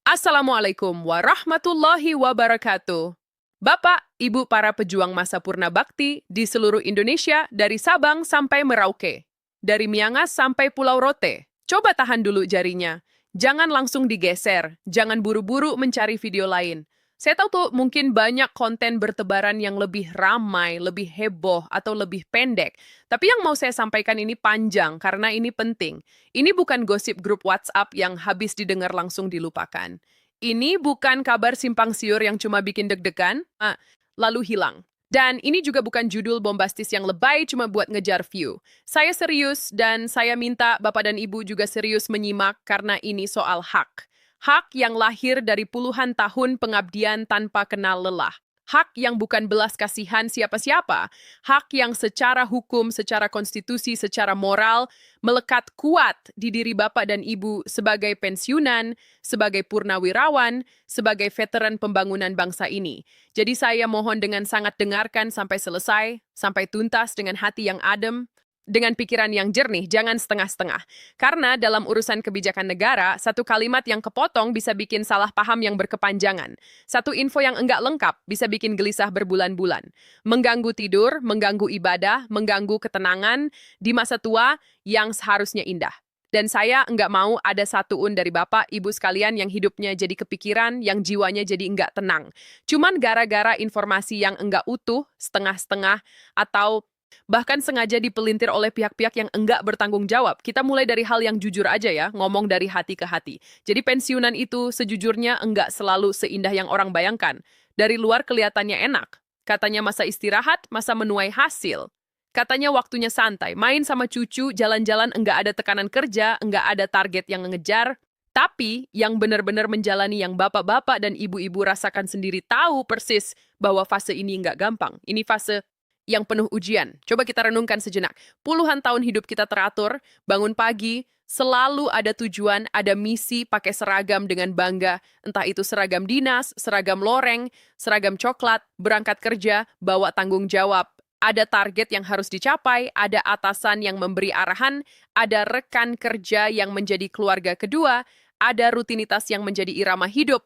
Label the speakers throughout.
Speaker 1: Assalamualaikum warahmatullahi wabarakatuh. Bapak, Ibu para pejuang masa purna bakti di seluruh Indonesia dari Sabang sampai Merauke. Dari Miangas sampai Pulau Rote. Coba tahan dulu jarinya. Jangan langsung digeser. Jangan buru-buru mencari video lain. Saya tahu tuh mungkin banyak konten bertebaran yang lebih ramai, lebih heboh, atau lebih pendek. Tapi yang mau saya sampaikan ini panjang karena ini penting. Ini bukan gosip grup WhatsApp yang habis didengar langsung dilupakan. Ini bukan kabar simpang siur yang cuma bikin deg-degan, lalu hilang. Dan ini juga bukan judul bombastis yang lebay cuma buat ngejar view. Saya serius dan saya minta Bapak dan Ibu juga serius menyimak karena ini soal hak. Hak yang lahir dari puluhan tahun pengabdian tanpa kenal lelah. Hak yang bukan belas kasihan siapa-siapa. Hak yang secara hukum, secara konstitusi, secara moral melekat kuat di diri Bapak dan Ibu sebagai pensiunan, sebagai purnawirawan, sebagai veteran pembangunan bangsa ini. Jadi saya mohon dengan sangat dengarkan sampai selesai, sampai tuntas dengan hati yang adem, dengan pikiran yang jernih, jangan setengah-setengah. Karena dalam urusan kebijakan negara, satu kalimat yang kepotong bisa bikin salah paham yang berkepanjangan. Satu info yang enggak lengkap bisa bikin gelisah berbulan-bulan. Mengganggu tidur, mengganggu ibadah, mengganggu ketenangan di masa tua yang seharusnya indah. Dan saya enggak mau ada satuun dari Bapak, Ibu sekalian yang hidupnya jadi kepikiran, yang jiwanya jadi enggak tenang. Cuman gara-gara informasi yang enggak utuh, setengah-setengah, atau bahkan sengaja dipelintir oleh pihak-pihak yang enggak bertanggung jawab. Kita mulai dari hal yang jujur aja ya, ngomong dari hati ke hati. Jadi pensiunan itu sejujurnya enggak selalu seindah yang orang bayangkan. Dari luar kelihatannya enak. Katanya masa istirahat, masa menuai hasil. Katanya waktunya santai, main sama cucu, jalan-jalan enggak ada tekanan kerja, enggak ada target yang ngejar. Tapi yang benar-benar menjalani yang bapak-bapak dan ibu-ibu rasakan sendiri tahu persis bahwa fase ini enggak gampang. Ini fase yang penuh ujian. Coba kita renungkan sejenak. Puluhan tahun hidup kita teratur, bangun pagi, selalu ada tujuan, ada misi, pakai seragam dengan bangga. Entah itu seragam dinas, seragam loreng, seragam coklat, berangkat kerja, bawa tanggung jawab. Ada target yang harus dicapai, ada atasan yang memberi arahan, ada rekan kerja yang menjadi keluarga kedua, ada rutinitas yang menjadi irama hidup.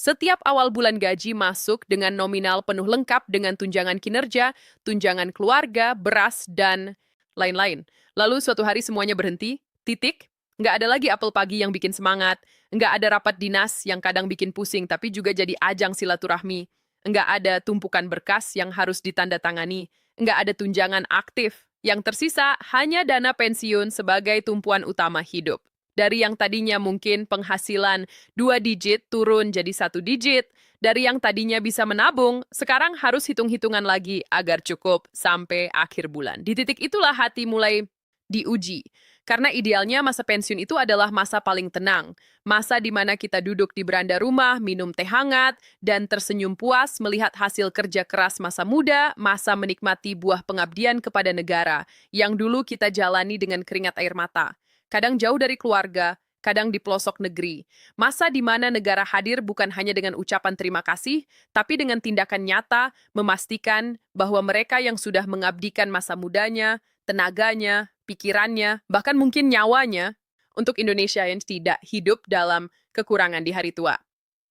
Speaker 1: Setiap awal bulan gaji masuk dengan nominal penuh lengkap dengan tunjangan kinerja, tunjangan keluarga, beras, dan lain-lain. Lalu suatu hari semuanya berhenti, titik, nggak ada lagi apel pagi yang bikin semangat, nggak ada rapat dinas yang kadang bikin pusing tapi juga jadi ajang silaturahmi, nggak ada tumpukan berkas yang harus ditandatangani, nggak ada tunjangan aktif. Yang tersisa hanya dana pensiun sebagai tumpuan utama hidup. Dari yang tadinya mungkin penghasilan 2 digit turun jadi 1 digit. Dari yang tadinya bisa menabung, sekarang harus hitung-hitungan lagi agar cukup sampai akhir bulan. Di titik itulah hati mulai diuji. Karena idealnya masa pensiun itu adalah masa paling tenang. Masa di mana kita duduk di beranda rumah, minum teh hangat, dan tersenyum puas melihat hasil kerja keras masa muda, masa menikmati buah pengabdian kepada negara, yang dulu kita jalani dengan keringat air mata. Kadang jauh dari keluarga, kadang di pelosok negeri. Masa di mana negara hadir bukan hanya dengan ucapan terima kasih, tapi dengan tindakan nyata memastikan bahwa mereka yang sudah mengabdikan masa mudanya, tenaganya, pikirannya, bahkan mungkin nyawanya untuk Indonesia yang tidak hidup dalam kekurangan di hari tua.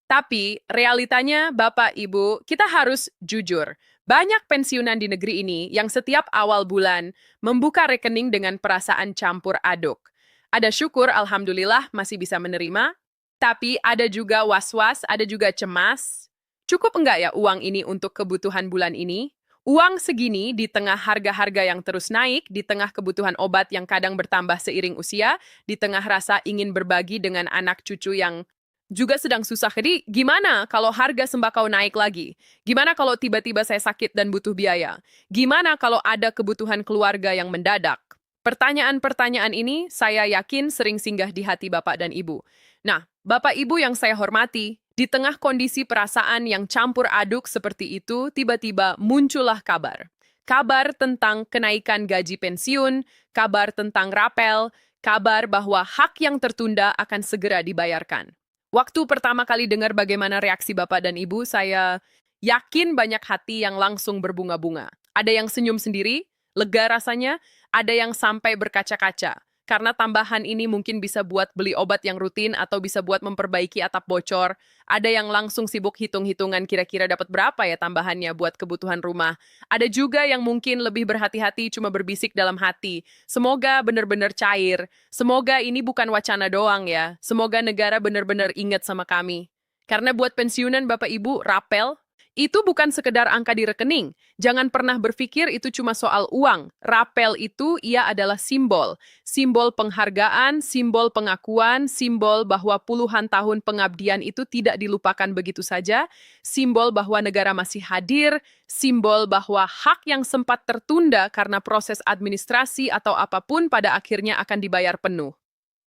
Speaker 1: Tapi realitanya, Bapak, Ibu, kita harus jujur. Banyak pensiunan di negeri ini yang setiap awal bulan membuka rekening dengan perasaan campur aduk. Ada syukur, alhamdulillah, masih bisa menerima. Tapi ada juga was-was, ada juga cemas. Cukup enggak ya uang ini untuk kebutuhan bulan ini? Uang segini di tengah harga-harga yang terus naik, di tengah kebutuhan obat yang kadang bertambah seiring usia, di tengah rasa ingin berbagi dengan anak cucu yang juga sedang susah. Jadi gimana kalau harga sembako naik lagi? Gimana kalau tiba-tiba saya sakit dan butuh biaya? Gimana kalau ada kebutuhan keluarga yang mendadak? Pertanyaan-pertanyaan ini saya yakin sering singgah di hati Bapak dan Ibu. Nah, Bapak Ibu yang saya hormati, di tengah kondisi perasaan yang campur aduk seperti itu, tiba-tiba muncullah kabar. Kabar tentang kenaikan gaji pensiun, kabar tentang rapel, kabar bahwa hak yang tertunda akan segera dibayarkan. Waktu pertama kali dengar bagaimana reaksi Bapak dan Ibu, saya yakin banyak hati yang langsung berbunga-bunga. Ada yang senyum sendiri, lega rasanya, ada yang sampai berkaca-kaca. karena tambahan ini mungkin bisa buat beli obat yang rutin atau bisa buat memperbaiki atap bocor. Ada yang langsung sibuk hitung-hitungan kira-kira dapat berapa ya tambahannya buat kebutuhan rumah. Ada juga yang mungkin lebih berhati-hati cuma berbisik dalam hati. Semoga benar-benar cair. Semoga ini bukan wacana doang ya. Semoga negara benar-benar ingat sama kami. Karena buat pensiunan Bapak Ibu, rapel, itu bukan sekedar angka di rekening. Jangan pernah berpikir itu cuma soal uang. Rapel itu ia adalah simbol. Simbol penghargaan, simbol pengakuan, simbol bahwa puluhan tahun pengabdian itu tidak dilupakan begitu saja, simbol bahwa negara masih hadir, simbol bahwa hak yang sempat tertunda karena proses administrasi atau apapun pada akhirnya akan dibayar penuh.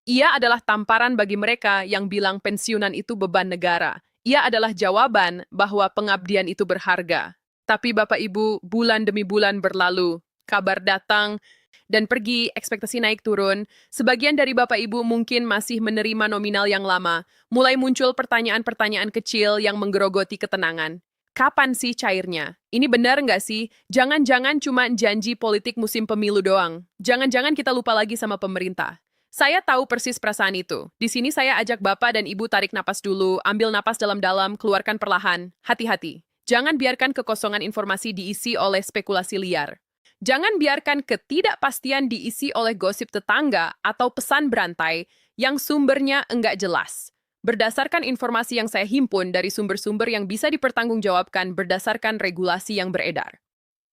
Speaker 1: Ia adalah tamparan bagi mereka yang bilang pensiunan itu beban negara. Ia adalah jawaban bahwa pengabdian itu berharga. Tapi Bapak Ibu, bulan demi bulan berlalu, kabar datang dan pergi, ekspektasi naik turun. Sebagian dari Bapak Ibu mungkin masih menerima nominal yang lama. Mulai muncul pertanyaan-pertanyaan kecil yang menggerogoti ketenangan. Kapan sih cairnya? Ini benar nggak sih? Jangan-jangan cuma janji politik musim pemilu doang. Jangan-jangan kita lupa lagi sama pemerintah. Saya tahu persis perasaan itu. Di sini saya ajak Bapak dan Ibu tarik napas dulu, ambil napas dalam-dalam, keluarkan perlahan. Hati-hati. Jangan biarkan kekosongan informasi diisi oleh spekulasi liar. Jangan biarkan ketidakpastian diisi oleh gosip tetangga atau pesan berantai yang sumbernya enggak jelas. Berdasarkan informasi yang saya himpun dari sumber-sumber yang bisa dipertanggungjawabkan berdasarkan regulasi yang beredar.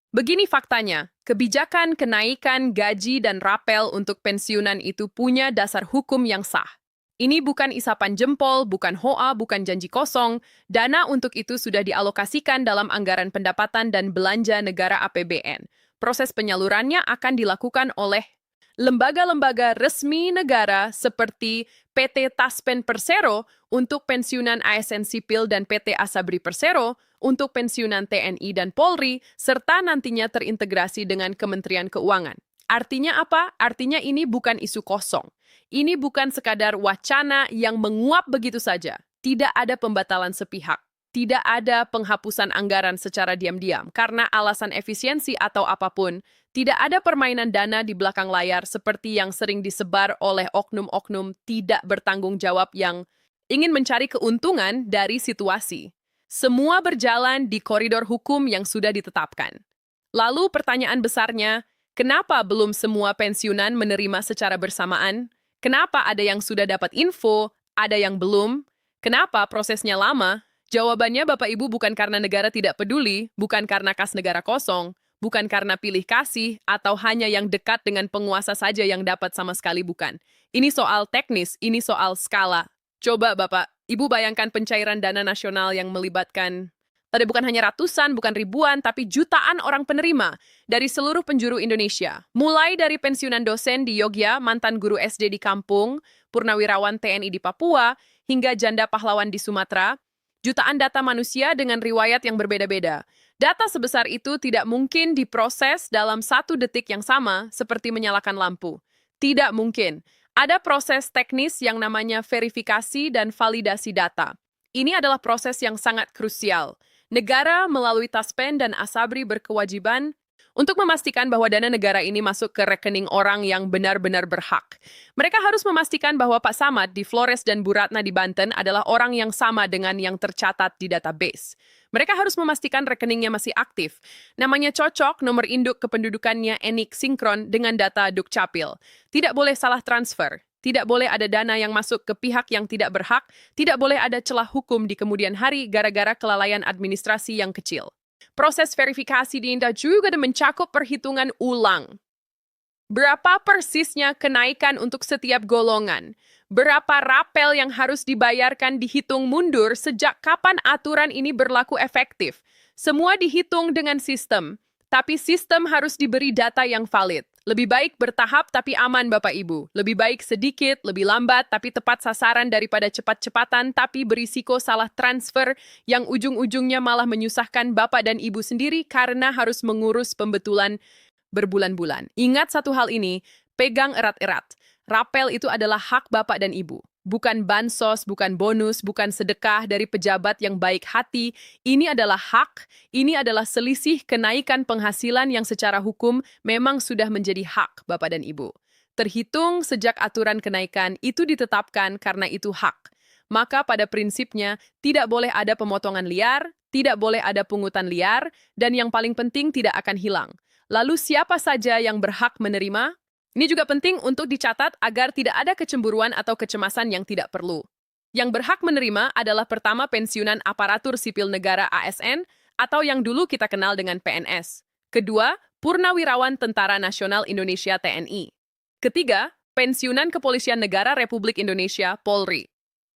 Speaker 1: Begini faktanya, kebijakan kenaikan gaji dan rapel untuk pensiunan itu punya dasar hukum yang sah. Ini bukan isapan jempol, bukan hoa, bukan janji kosong. Dana untuk itu sudah dialokasikan dalam anggaran pendapatan dan belanja negara APBN. Proses penyalurannya akan dilakukan oleh lembaga-lembaga resmi negara seperti PT Taspen Persero untuk pensiunan ASN Sipil dan PT Asabri Persero untuk pensiunan TNI dan Polri, serta nantinya terintegrasi dengan Kementerian Keuangan. Artinya apa? Artinya ini bukan isu kosong. Ini bukan sekadar wacana yang menguap begitu saja. Tidak ada pembatalan sepihak. Tidak ada penghapusan anggaran secara diam-diam karena alasan efisiensi atau apapun. Tidak ada permainan dana di belakang layar seperti yang sering disebar oleh oknum-oknum tidak bertanggung jawab yang ingin mencari keuntungan dari situasi. Semua berjalan di koridor hukum yang sudah ditetapkan. Lalu pertanyaan besarnya, kenapa belum semua pensiunan menerima secara bersamaan? Kenapa ada yang sudah dapat info, ada yang belum? Kenapa prosesnya lama? Jawabannya Bapak Ibu bukan karena negara tidak peduli, bukan karena kas negara kosong, bukan karena pilih kasih, atau hanya yang dekat dengan penguasa saja yang dapat sama sekali bukan. Ini soal teknis, ini soal skala. Coba Bapak, Ibu bayangkan pencairan dana nasional yang melibatkan, tadi bukan hanya ratusan, bukan ribuan, tapi jutaan orang penerima dari seluruh penjuru Indonesia. Mulai dari pensiunan dosen di Yogya, mantan guru SD di kampung, purnawirawan TNI di Papua, hingga janda pahlawan di Sumatera, jutaan data manusia dengan riwayat yang berbeda-beda. Data sebesar itu tidak mungkin diproses dalam 1 detik yang sama seperti menyalakan lampu. Tidak mungkin. Ada proses teknis yang namanya verifikasi dan validasi data. Ini adalah proses yang sangat krusial. Negara melalui Taspen dan Asabri berkewajiban untuk memastikan bahwa dana negara ini masuk ke rekening orang yang benar-benar berhak. Mereka harus memastikan bahwa Pak Samad di Flores dan Bu Ratna di Banten adalah orang yang sama dengan yang tercatat di database. Mereka harus memastikan rekeningnya masih aktif. Namanya cocok, nomor induk kependudukannya enik sinkron dengan data Dukcapil. Tidak boleh salah transfer. Tidak boleh ada dana yang masuk ke pihak yang tidak berhak. Tidak boleh ada celah hukum di kemudian hari gara-gara kelalaian administrasi yang kecil. Proses verifikasi di Indah juga mencakup perhitungan ulang. Berapa persisnya kenaikan untuk setiap golongan? Berapa rapel yang harus dibayarkan dihitung mundur sejak kapan aturan ini berlaku efektif? Semua dihitung dengan sistem, tapi sistem harus diberi data yang valid. Lebih baik bertahap tapi aman Bapak Ibu. Lebih baik sedikit, lebih lambat tapi tepat sasaran daripada cepat-cepatan tapi berisiko salah transfer yang ujung-ujungnya malah menyusahkan Bapak dan Ibu sendiri karena harus mengurus pembetulan berbulan-bulan. Ingat satu hal ini, pegang erat-erat. Rapel itu adalah hak Bapak dan Ibu. Bukan bansos, bukan bonus, bukan sedekah dari pejabat yang baik hati. Ini adalah hak, ini adalah selisih kenaikan penghasilan yang secara hukum memang sudah menjadi hak Bapak dan Ibu. terhitung sejak aturan kenaikan itu ditetapkan karena itu hak. Maka pada prinsipnya tidak boleh ada pemotongan liar, tidak boleh ada pungutan liar, dan yang paling penting tidak akan hilang. Lalu siapa saja yang berhak menerima? Ini juga penting untuk dicatat agar tidak ada kecemburuan atau kecemasan yang tidak perlu. Yang berhak menerima adalah pertama pensiunan aparatur sipil negara ASN atau yang dulu kita kenal dengan PNS. Kedua, Purnawirawan Tentara Nasional Indonesia TNI. Ketiga, pensiunan Kepolisian Negara Republik Indonesia Polri.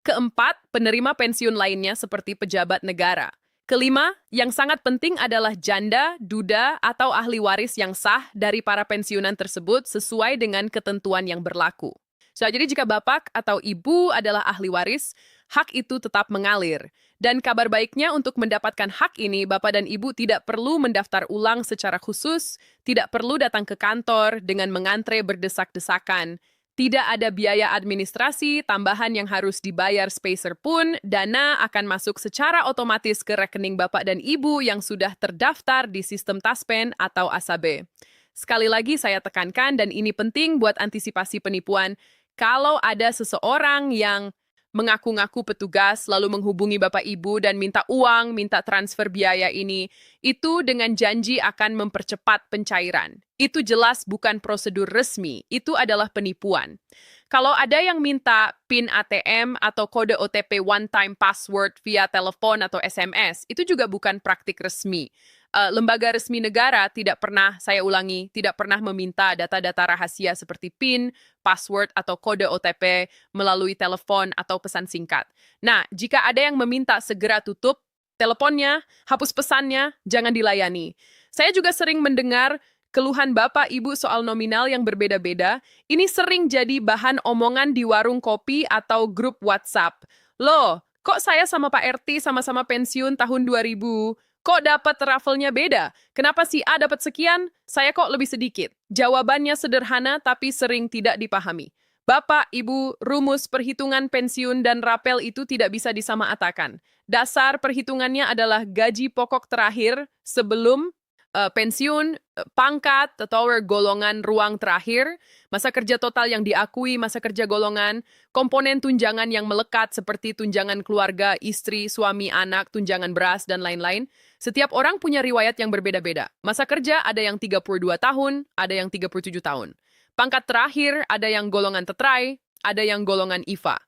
Speaker 1: Keempat, penerima pensiun lainnya seperti pejabat negara. Kelima, yang sangat penting adalah janda, duda, atau ahli waris yang sah dari para pensiunan tersebut sesuai dengan ketentuan yang berlaku. Jadi jika bapak atau ibu adalah ahli waris, hak itu tetap mengalir. Dan kabar baiknya untuk mendapatkan hak ini, bapak dan ibu tidak perlu mendaftar ulang secara khusus, tidak perlu datang ke kantor dengan mengantre berdesak-desakan. Tidak ada biaya administrasi, tambahan yang harus dibayar spacer pun, dana akan masuk secara otomatis ke rekening bapak dan ibu yang sudah terdaftar di sistem Taspen atau ASAB. Sekali lagi saya tekankan, dan ini penting buat antisipasi penipuan, kalau ada seseorang yang mengaku-ngaku petugas lalu menghubungi bapak ibu dan minta uang, minta transfer biaya ini, itu dengan janji akan mempercepat pencairan. Itu jelas bukan prosedur resmi, itu adalah penipuan. Kalau ada yang minta PIN ATM atau kode OTP one-time password via telepon atau SMS, itu juga bukan praktik resmi. Lembaga resmi negara tidak pernah, saya ulangi, tidak pernah meminta data-data rahasia seperti PIN, password, atau kode OTP melalui telepon atau pesan singkat. Nah, jika ada yang meminta segera tutup teleponnya, hapus pesannya, jangan dilayani. Saya juga sering mendengar keluhan bapak ibu soal nominal yang berbeda-beda. Ini sering jadi bahan omongan di warung kopi atau grup WhatsApp. Loh, kok saya sama Pak RT sama-sama pensiun tahun 2000? Kok dapat raffle-nya beda? Kenapa si A dapat sekian, saya kok lebih sedikit? Jawabannya sederhana tapi sering tidak dipahami. Bapak, Ibu, rumus perhitungan pensiun dan rapel itu tidak bisa disamaatakan. Dasar perhitungannya adalah gaji pokok terakhir sebelum pensiun, pangkat, atau golongan ruang terakhir, masa kerja total yang diakui, masa kerja golongan, komponen tunjangan yang melekat seperti tunjangan keluarga, istri, suami, anak, tunjangan beras, dan lain-lain. Setiap orang punya riwayat yang berbeda-beda. Masa kerja ada yang 32 tahun, ada yang 37 tahun. Pangkat terakhir ada yang golongan tetrai, ada yang golongan IFA.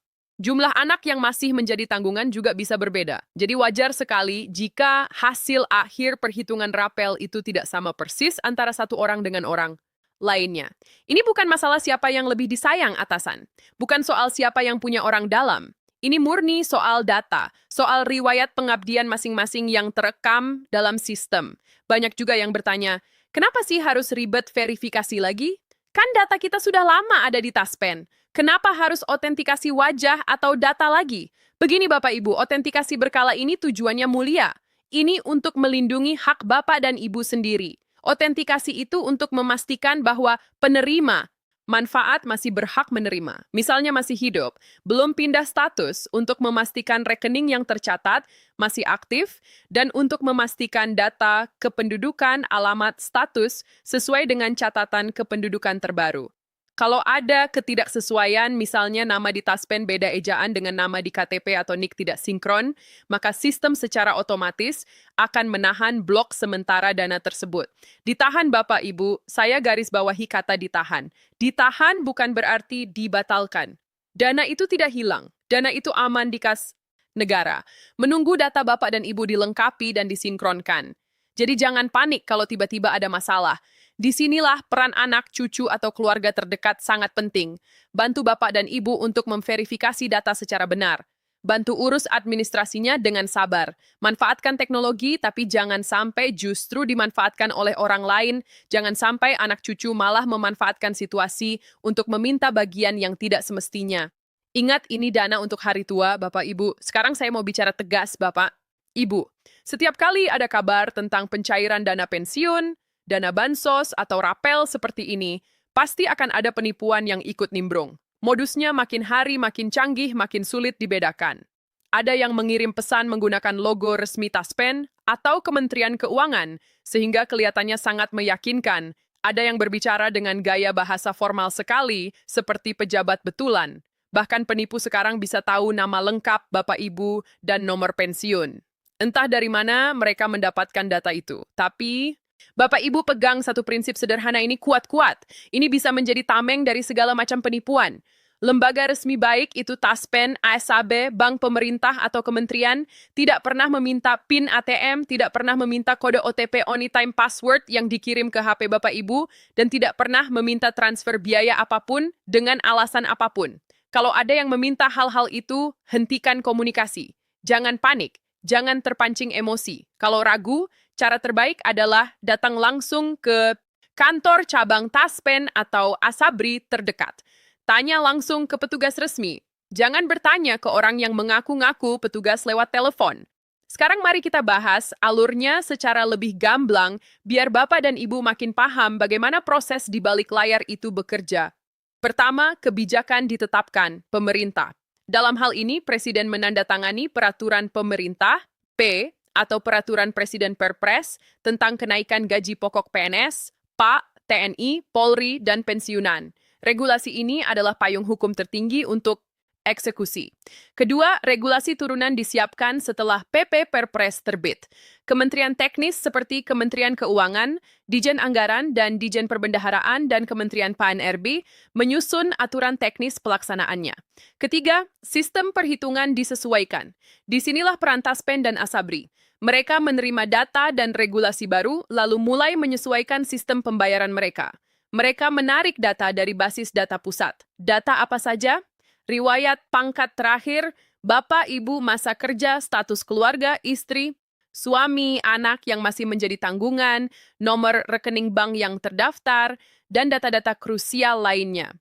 Speaker 1: Jumlah anak yang masih menjadi tanggungan juga bisa berbeda. Jadi wajar sekali jika hasil akhir perhitungan rapel itu tidak sama persis antara satu orang dengan orang lainnya. Ini bukan masalah siapa yang lebih disayang atasan. Bukan soal siapa yang punya orang dalam. Ini murni soal data, soal riwayat pengabdian masing-masing yang terekam dalam sistem. Banyak juga yang bertanya, kenapa sih harus ribet verifikasi lagi? Kan data kita sudah lama ada di Taspen. Kenapa harus otentikasi wajah atau data lagi? Begini Bapak Ibu, otentikasi berkala ini tujuannya mulia. Ini untuk melindungi hak Bapak dan Ibu sendiri. Otentikasi itu untuk memastikan bahwa penerima manfaat masih berhak menerima. Misalnya masih hidup, belum pindah status untuk memastikan rekening yang tercatat masih aktif, dan untuk memastikan data kependudukan alamat status sesuai dengan catatan kependudukan terbaru. Kalau ada ketidaksesuaian, misalnya nama di Taspen beda ejaan dengan nama di KTP atau NIK tidak sinkron, maka sistem secara otomatis akan menahan blok sementara dana tersebut. Ditahan Bapak Ibu, saya garis bawahi kata ditahan. Ditahan bukan berarti dibatalkan. Dana itu tidak hilang, dana itu aman di kas negara. Menunggu data Bapak dan Ibu dilengkapi dan disinkronkan. Jadi jangan panik kalau tiba-tiba ada masalah. Disinilah peran anak, cucu, atau keluarga terdekat sangat penting. Bantu Bapak dan Ibu untuk memverifikasi data secara benar. Bantu urus administrasinya dengan sabar. Manfaatkan teknologi, tapi jangan sampai justru dimanfaatkan oleh orang lain. Jangan sampai anak cucu malah memanfaatkan situasi untuk meminta bagian yang tidak semestinya. Ingat, ini dana untuk hari tua, Bapak Ibu. Sekarang saya mau bicara tegas, Bapak Ibu. Setiap kali ada kabar tentang pencairan dana pensiun, dana bansos, atau rapel seperti ini, pasti akan ada penipuan yang ikut nimbrung. Modusnya makin hari makin canggih, makin sulit dibedakan. Ada yang mengirim pesan menggunakan logo resmi Taspen atau Kementerian Keuangan, sehingga kelihatannya sangat meyakinkan. Ada yang berbicara dengan gaya bahasa formal sekali, seperti pejabat betulan. Bahkan penipu sekarang bisa tahu nama lengkap Bapak Ibu dan nomor pensiun. Entah dari mana mereka mendapatkan data itu. Tapi, Bapak Ibu pegang satu prinsip sederhana ini kuat-kuat. Ini bisa menjadi tameng dari segala macam penipuan. Lembaga resmi baik itu Taspen, ASAB, bank pemerintah atau kementerian tidak pernah meminta PIN ATM, tidak pernah meminta kode OTP anytime password yang dikirim ke HP Bapak Ibu, dan tidak pernah meminta transfer biaya apapun dengan alasan apapun. Kalau ada yang meminta hal-hal itu, hentikan komunikasi. Jangan panik, jangan terpancing emosi. Kalau ragu, cara terbaik adalah datang langsung ke kantor cabang Taspen atau Asabri terdekat. Tanya langsung ke petugas resmi. Jangan bertanya ke orang yang mengaku-ngaku petugas lewat telepon. Sekarang mari kita bahas alurnya secara lebih gamblang biar Bapak dan Ibu makin paham bagaimana proses di balik layar itu bekerja. Pertama, kebijakan ditetapkan pemerintah. Dalam hal ini, Presiden menandatangani peraturan pemerintah, P, atau peraturan Presiden Perpres tentang kenaikan gaji pokok PNS, PA, TNI, Polri, dan pensiunan. Regulasi ini adalah payung hukum tertinggi untuk eksekusi. Kedua, regulasi turunan disiapkan setelah PP Perpres terbit. Kementerian teknis seperti Kementerian Keuangan, Dijen Anggaran, dan Dijen Perbendaharaan dan Kementerian PAN-RB menyusun aturan teknis pelaksanaannya. Ketiga, sistem perhitungan disesuaikan. Disinilah peran Taspen dan Asabri. Mereka menerima data dan regulasi baru, lalu mulai menyesuaikan sistem pembayaran mereka. Mereka menarik data dari basis data pusat. Data apa saja? Riwayat pangkat terakhir, bapak, ibu, masa kerja, status keluarga, istri, suami, anak yang masih menjadi tanggungan, nomor rekening bank yang terdaftar, dan data-data krusial lainnya.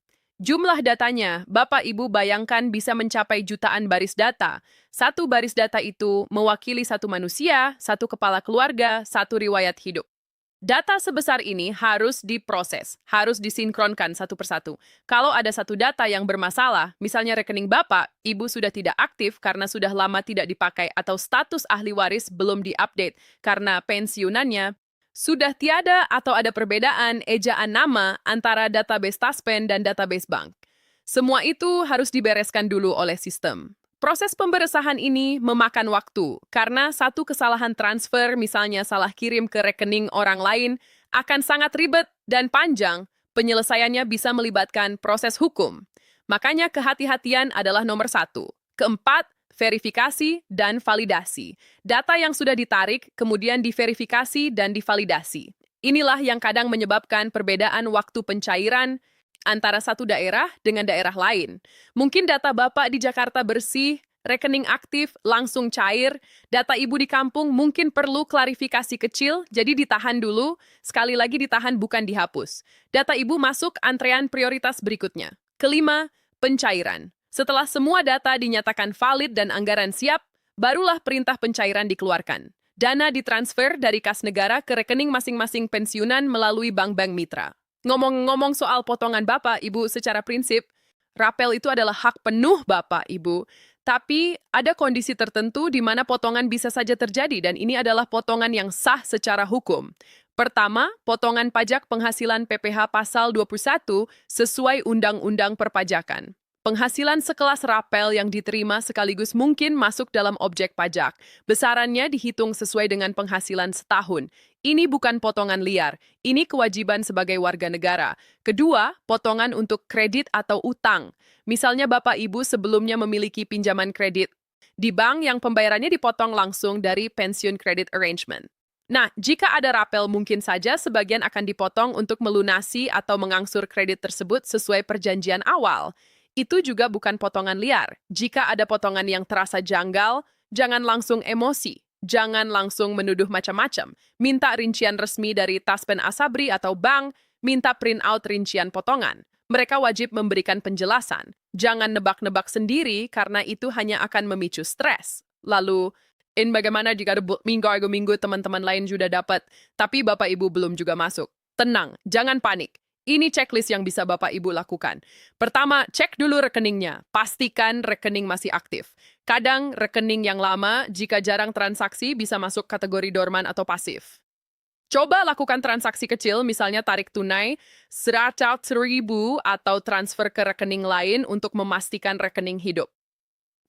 Speaker 1: Jumlah datanya, bapak, ibu bayangkan bisa mencapai jutaan baris data. Satu baris data itu mewakili satu manusia, satu kepala keluarga, satu riwayat hidup. Data sebesar ini harus diproses, harus disinkronkan satu persatu. Kalau ada satu data yang bermasalah, misalnya rekening Bapak, Ibu sudah tidak aktif karena sudah lama tidak dipakai atau status ahli waris belum diupdate karena pensiunannya, sudah tiada atau ada perbedaan ejaan nama antara database Taspen dan database bank. Semua itu harus dibereskan dulu oleh sistem. Proses pemberesahan ini memakan waktu, karena satu kesalahan transfer, misalnya salah kirim ke rekening orang lain, akan sangat ribet dan panjang. Penyelesaiannya bisa melibatkan proses hukum. Makanya kehati-hatian adalah nomor satu. Keempat, verifikasi dan validasi. Data yang sudah ditarik, kemudian diverifikasi dan divalidasi. Inilah yang kadang menyebabkan perbedaan waktu pencairan antara satu daerah dengan daerah lain. Mungkin data Bapak di Jakarta bersih, rekening aktif, langsung cair, data Ibu di kampung mungkin perlu klarifikasi kecil, jadi ditahan dulu, sekali lagi ditahan bukan dihapus. Data Ibu masuk antrean prioritas berikutnya. Kelima, pencairan. Setelah semua data dinyatakan valid dan anggaran siap, barulah perintah pencairan dikeluarkan. Dana ditransfer dari kas negara ke rekening masing-masing pensiunan melalui bank-bank mitra. Ngomong-ngomong soal potongan Bapak, Ibu, secara prinsip, rapel itu adalah hak penuh Bapak, Ibu. Tapi ada kondisi tertentu di mana potongan bisa saja terjadi dan ini adalah potongan yang sah secara hukum. Pertama, potongan pajak penghasilan PPh pasal 21 sesuai Undang-Undang Perpajakan. Penghasilan sekelas rapel yang diterima sekaligus mungkin masuk dalam objek pajak. Besarannya dihitung sesuai dengan penghasilan setahun. Ini bukan potongan liar, ini kewajiban sebagai warga negara. Kedua, potongan untuk kredit atau utang. Misalnya Bapak Ibu sebelumnya memiliki pinjaman kredit di bank yang pembayarannya dipotong langsung dari pensiun credit arrangement. Nah, jika ada rapel mungkin saja sebagian akan dipotong untuk melunasi atau mengangsur kredit tersebut sesuai perjanjian awal. Itu juga bukan potongan liar. Jika ada potongan yang terasa janggal, jangan langsung emosi. Jangan langsung menuduh macam-macam. Minta rincian resmi dari Taspen Asabri atau bank, minta print out rincian potongan. Mereka wajib memberikan penjelasan. Jangan nebak-nebak sendiri karena itu hanya akan memicu stres. Lalu, bagaimana jika minggu teman-teman lain sudah dapat, tapi Bapak Ibu belum juga masuk? Tenang, jangan panik. Ini checklist yang bisa Bapak Ibu lakukan. Pertama, cek dulu rekeningnya. Pastikan rekening masih aktif. Kadang rekening yang lama, jika jarang transaksi, bisa masuk kategori dorman atau pasif. Coba lakukan transaksi kecil, misalnya tarik tunai 100.000 atau transfer ke rekening lain untuk memastikan rekening hidup.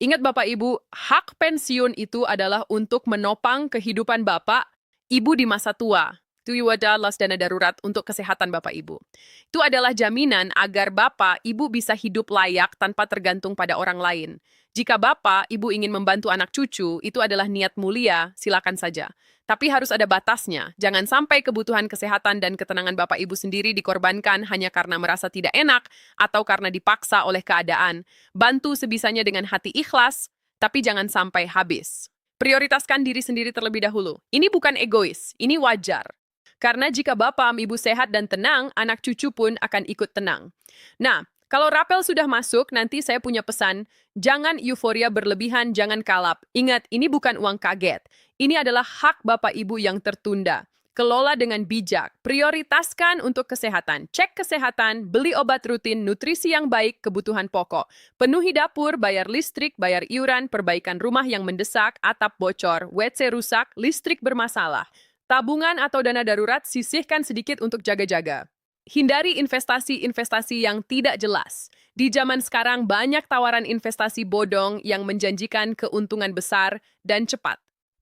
Speaker 1: Ingat Bapak Ibu, hak pensiun itu adalah untuk menopang kehidupan Bapak, Ibu di masa tua. Itu adalah dana darurat untuk kesehatan Bapak Ibu. Itu adalah jaminan agar Bapak, Ibu bisa hidup layak tanpa tergantung pada orang lain. Jika Bapak, Ibu ingin membantu anak cucu, itu adalah niat mulia, silakan saja. Tapi harus ada batasnya. Jangan sampai kebutuhan kesehatan dan ketenangan Bapak Ibu sendiri dikorbankan hanya karena merasa tidak enak atau karena dipaksa oleh keadaan. Bantu sebisanya dengan hati ikhlas, tapi jangan sampai habis. Prioritaskan diri sendiri terlebih dahulu. Ini bukan egois, ini wajar. Karena jika Bapak Ibu sehat dan tenang, anak cucu pun akan ikut tenang. Nah, kalau rapel sudah masuk, nanti saya punya pesan, jangan euforia berlebihan, jangan kalap. Ingat, ini bukan uang kaget. Ini adalah hak Bapak Ibu yang tertunda. Kelola dengan bijak, prioritaskan untuk kesehatan. Cek kesehatan, beli obat rutin, nutrisi yang baik, kebutuhan pokok. Penuhi dapur, bayar listrik, bayar iuran, perbaikan rumah yang mendesak, atap bocor, WC rusak, listrik bermasalah. Tabungan atau dana darurat sisihkan sedikit untuk jaga-jaga. Hindari investasi-investasi yang tidak jelas. Di zaman sekarang banyak tawaran investasi bodong yang menjanjikan keuntungan besar dan cepat.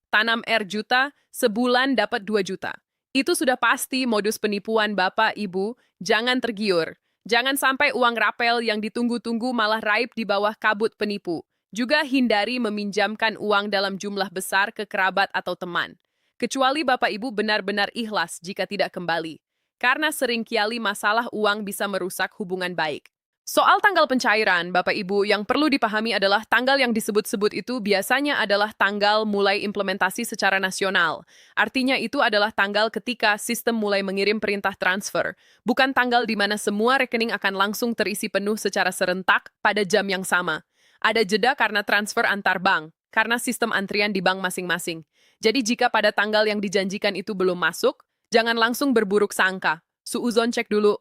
Speaker 1: Tanam juta, sebulan dapat 2 juta. Itu sudah pasti modus penipuan Bapak, Ibu. Jangan tergiur. Jangan sampai uang rapel yang ditunggu-tunggu malah raib di bawah kabut penipu. Juga hindari meminjamkan uang dalam jumlah besar ke kerabat atau teman. Kecuali Bapak Ibu benar-benar ikhlas jika tidak kembali. Karena seringkali masalah uang bisa merusak hubungan baik. Soal tanggal pencairan, Bapak Ibu, yang perlu dipahami adalah tanggal yang disebut-sebut itu biasanya adalah tanggal mulai implementasi secara nasional. Artinya itu adalah tanggal ketika sistem mulai mengirim perintah transfer, bukan tanggal di mana semua rekening akan langsung terisi penuh secara serentak pada jam yang sama. Ada jeda karena transfer antar bank, karena sistem antrian di bank masing-masing. Jadi jika pada tanggal yang dijanjikan itu belum masuk, jangan langsung berburuk sangka. Suuzon cek dulu.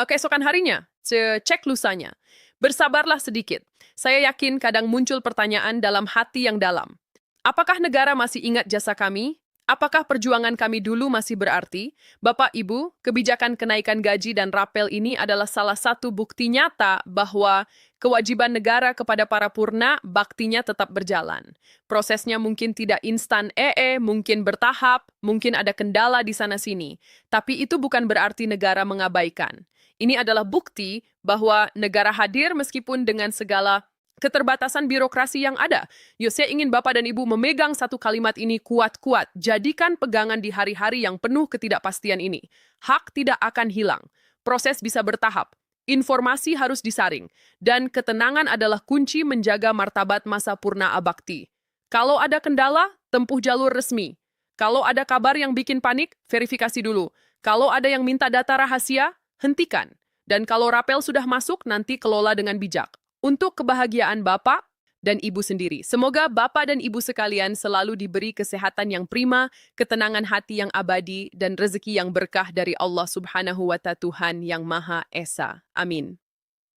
Speaker 1: Keesokan harinya, cek lusanya. Bersabarlah sedikit. Saya yakin kadang muncul pertanyaan dalam hati yang dalam. Apakah negara masih ingat jasa kami? Apakah perjuangan kami dulu masih berarti? Bapak, Ibu, kebijakan kenaikan gaji dan rapel ini adalah salah satu bukti nyata bahwa kewajiban negara kepada para purna baktinya tetap berjalan. Prosesnya mungkin tidak instan mungkin bertahap, mungkin ada kendala di sana-sini. Tapi itu bukan berarti negara mengabaikan. Ini adalah bukti bahwa negara hadir meskipun dengan segala keterbatasan birokrasi yang ada. Saya ingin Bapak dan Ibu memegang satu kalimat ini kuat-kuat. Jadikan pegangan di hari-hari yang penuh ketidakpastian ini. Hak tidak akan hilang. Proses bisa bertahap. Informasi harus disaring. Dan ketenangan adalah kunci menjaga martabat masa purna abakti. Kalau ada kendala, tempuh jalur resmi. Kalau ada kabar yang bikin panik, verifikasi dulu. Kalau ada yang minta data rahasia, hentikan. Dan kalau rapel sudah masuk, nanti kelola dengan bijak. Untuk kebahagiaan Bapak dan Ibu sendiri. Semoga Bapak dan Ibu sekalian selalu diberi kesehatan yang prima, ketenangan hati yang abadi, dan rezeki yang berkah dari Allah Subhanahu wa Ta'ala Tuhan yang Maha Esa. Amin.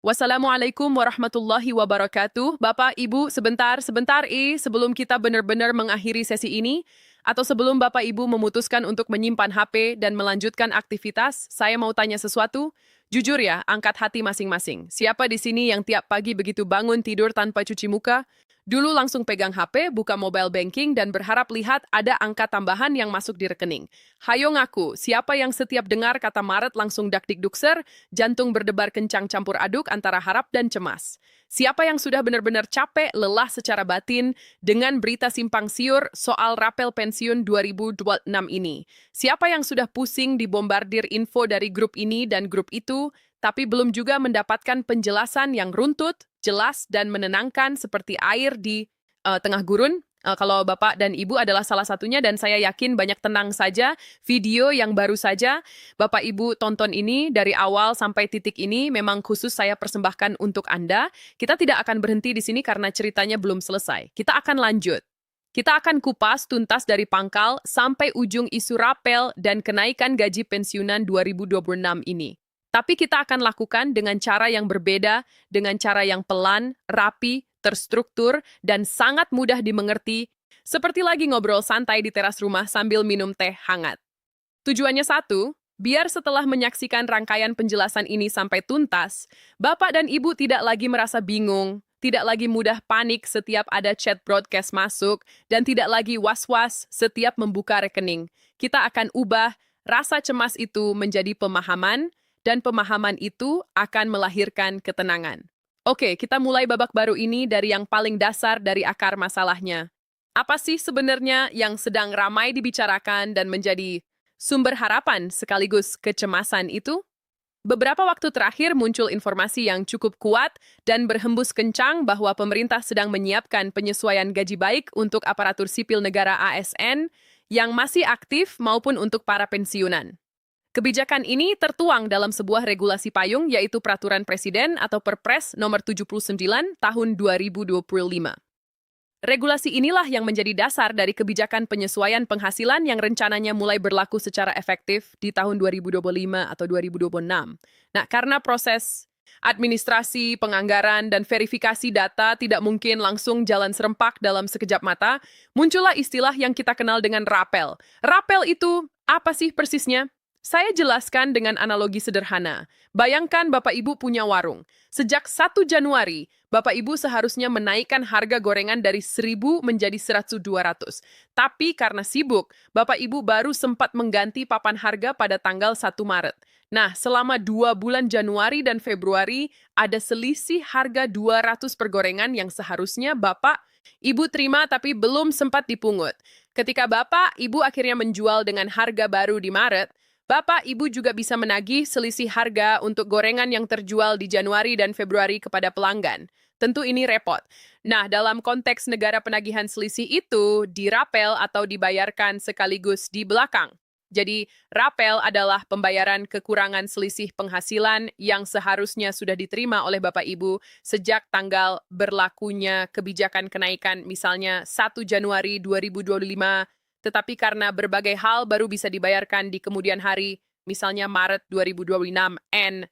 Speaker 1: Wassalamualaikum warahmatullahi wabarakatuh. Bapak, Ibu, sebentar, sebelum kita benar-benar mengakhiri sesi ini, atau sebelum Bapak Ibu memutuskan untuk menyimpan HP dan melanjutkan aktivitas, saya mau tanya sesuatu. Jujur ya, angkat hati masing-masing. Siapa di sini yang tiap pagi begitu bangun tidur tanpa cuci muka? Dulu langsung pegang HP, buka mobile banking, dan berharap lihat ada angka tambahan yang masuk di rekening. Hayo ngaku, siapa yang setiap dengar kata Maret langsung dakdikdukser, jantung berdebar kencang campur aduk antara harap dan cemas? Siapa yang sudah benar-benar capek, lelah secara batin dengan berita simpang siur soal rapel pensiun 2026 ini? Siapa yang sudah pusing dibombardir info dari grup ini dan grup itu, tapi belum juga mendapatkan penjelasan yang runtut, jelas, dan menenangkan seperti air di tengah gurun? Kalau Bapak dan Ibu adalah salah satunya, dan saya yakin banyak tenang saja. Video yang baru saja Bapak Ibu tonton ini dari awal sampai titik ini memang khusus saya persembahkan untuk Anda. Kita tidak akan berhenti di sini karena ceritanya belum selesai. Kita akan lanjut. Kita akan kupas tuntas dari pangkal sampai ujung isu rapel dan kenaikan gaji pensiunan 2026 ini. Tapi kita akan lakukan dengan cara yang berbeda, dengan cara yang pelan, rapi, terstruktur, dan sangat mudah dimengerti, seperti lagi ngobrol santai di teras rumah sambil minum teh hangat. Tujuannya satu, biar setelah menyaksikan rangkaian penjelasan ini sampai tuntas, Bapak dan Ibu tidak lagi merasa bingung, tidak lagi mudah panik setiap ada chat broadcast masuk, dan tidak lagi was-was setiap membuka rekening. Kita akan ubah rasa cemas itu menjadi pemahaman, dan pemahaman itu akan melahirkan ketenangan. Oke, kita mulai babak baru ini dari yang paling dasar dari akar masalahnya. Apa sih sebenarnya yang sedang ramai dibicarakan dan menjadi sumber harapan sekaligus kecemasan itu? Beberapa waktu terakhir muncul informasi yang cukup kuat dan berhembus kencang bahwa pemerintah sedang menyiapkan penyesuaian gaji baik untuk aparatur sipil negara ASN yang masih aktif maupun untuk para pensiunan. Kebijakan ini tertuang dalam sebuah regulasi payung yaitu Peraturan Presiden atau Perpres nomor 79 tahun 2025. Regulasi inilah yang menjadi dasar dari kebijakan penyesuaian penghasilan yang rencananya mulai berlaku secara efektif di tahun 2025 atau 2026. Nah, karena proses administrasi, penganggaran, dan verifikasi data tidak mungkin langsung jalan serempak dalam sekejap mata, muncullah istilah yang kita kenal dengan rapel. Rapel itu apa sih persisnya? Saya jelaskan dengan analogi sederhana. Bayangkan Bapak Ibu punya warung. Sejak 1 Januari, Bapak Ibu seharusnya menaikkan harga gorengan dari 1.000 menjadi 100-200. Tapi karena sibuk, Bapak Ibu baru sempat mengganti papan harga pada tanggal 1 Maret. Nah, selama 2 bulan Januari dan Februari, ada selisih harga 200 per gorengan yang seharusnya Bapak Ibu terima tapi belum sempat dipungut. Ketika Bapak Ibu akhirnya menjual dengan harga baru di Maret, Bapak, Ibu juga bisa menagih selisih harga untuk gorengan yang terjual di Januari dan Februari kepada pelanggan. Tentu ini repot. Nah, dalam konteks negara penagihan selisih itu, dirapel atau dibayarkan sekaligus di belakang. Jadi, rapel adalah pembayaran kekurangan selisih penghasilan yang seharusnya sudah diterima oleh Bapak Ibu sejak tanggal berlakunya kebijakan kenaikan misalnya 1 Januari 2025, tetapi karena berbagai hal baru bisa dibayarkan di kemudian hari, misalnya Maret 2026, and